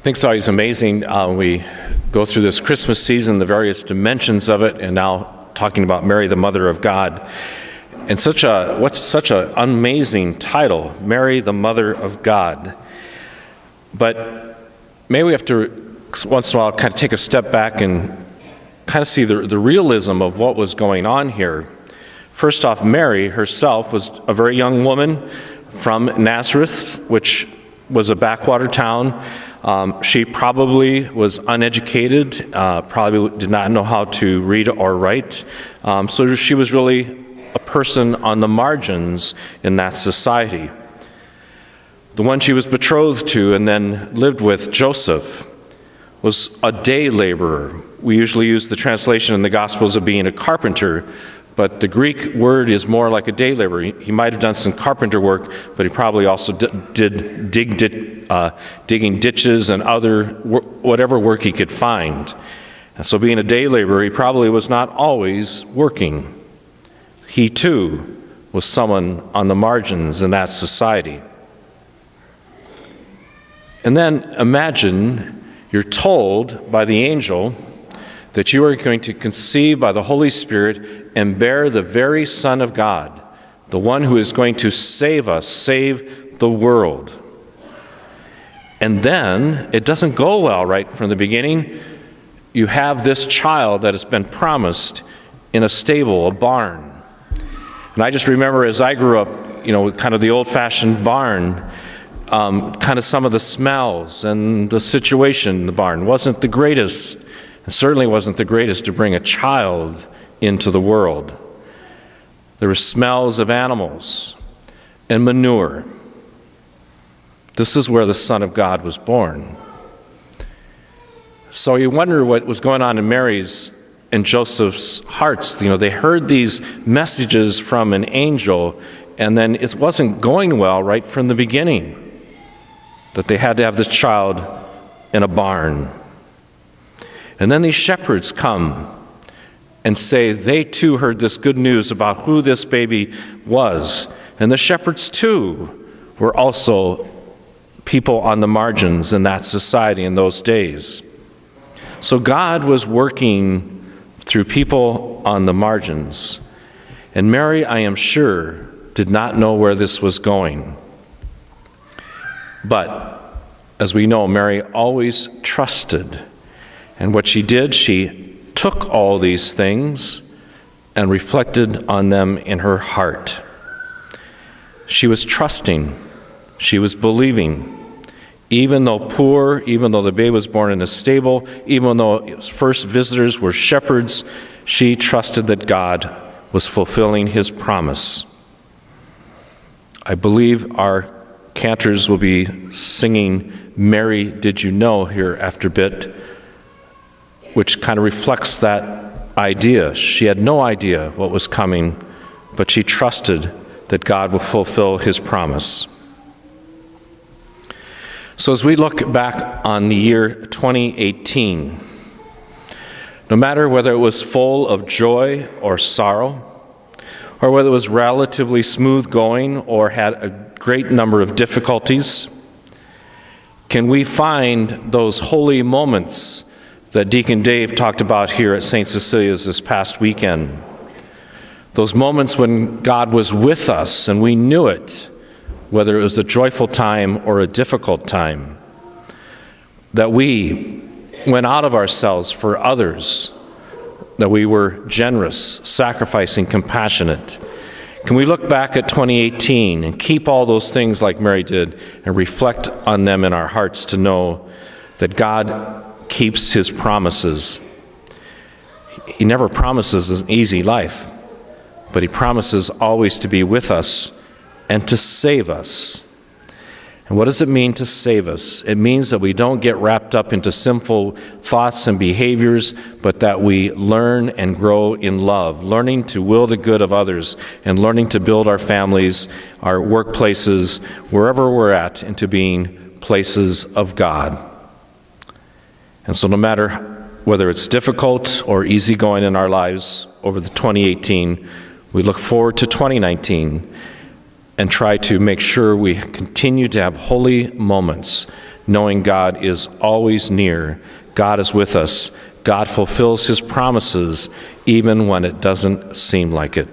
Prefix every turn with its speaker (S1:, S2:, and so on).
S1: think it's always amazing. We go through this Christmas season, the various dimensions of it, and now talking about Mary, the Mother of God. And such an amazing title, Mary, the Mother of God. But maybe we have to, once in a while, kind of take a step back and kind of see the realism of what was going on here. First off, Mary herself was a very young woman from Nazareth, which was a backwater town. She probably was uneducated, probably did not know how to read or write. So she was really a person on the margins in that society. The one she was betrothed to and then lived with, Joseph, was a day laborer. We usually use the translation in the Gospels of being a carpenter, but the Greek word is more like a day laborer. He might have done some carpenter work, but he probably also did digging ditches and whatever work he could find. And so being a day laborer, he probably was not always working. He too was someone on the margins in that society. And then imagine you're told by the angel that you are going to conceive by the Holy Spirit and bear the very Son of God, the one who is going to save us, save the world. And then it doesn't go well right from the beginning. You have this child that has been promised in a stable, a barn. And I just remember as I grew up, kind of the old-fashioned barn, kind of some of the smells and the situation in the barn wasn't the greatest. It certainly wasn't the greatest to bring a child into the world. There were smells of animals and manure. This is where the Son of God was born. So you wonder what was going on in Mary's and Joseph's hearts. They heard these messages from an angel, and then it wasn't going well right from the beginning, that they had to have this child in a barn. And then these shepherds come and say they too heard this good news about who this baby was. And the shepherds too were also people on the margins in that society in those days. So God was working through people on the margins. And Mary, I am sure, did not know where this was going. But as we know, Mary always trusted. And what she did, she took all these things and reflected on them in her heart. She was trusting. She was believing. Even though poor, even though the baby was born in a stable, even though its first visitors were shepherds, she trusted that God was fulfilling his promise. I believe our cantors will be singing Mary, Did You Know here after a bit, which kind of reflects that idea. She had no idea what was coming, but she trusted that God will fulfill his promise. So as we look back on the year 2018, no matter whether it was full of joy or sorrow, or whether it was relatively smooth going or had a great number of difficulties, can we find those holy moments that Deacon Dave talked about here at St. Cecilia's this past weekend? Those moments when God was with us and we knew it, whether it was a joyful time or a difficult time, that we went out of ourselves for others, that we were generous, sacrificing, compassionate. Can we look back at 2018 and keep all those things like Mary did and reflect on them in our hearts to know that God keeps his promises? He never promises an easy life, but he promises always to be with us and to save us. And what does it mean to save us? It means that we don't get wrapped up into sinful thoughts and behaviors, but that we learn and grow in love, learning to will the good of others and learning to build our families, our workplaces, wherever we're at, into being places of God. And so no matter whether it's difficult or easygoing in our lives over the 2018, we look forward to 2019 and try to make sure we continue to have holy moments, knowing God is always near. God is with us. God fulfills his promises even when it doesn't seem like it.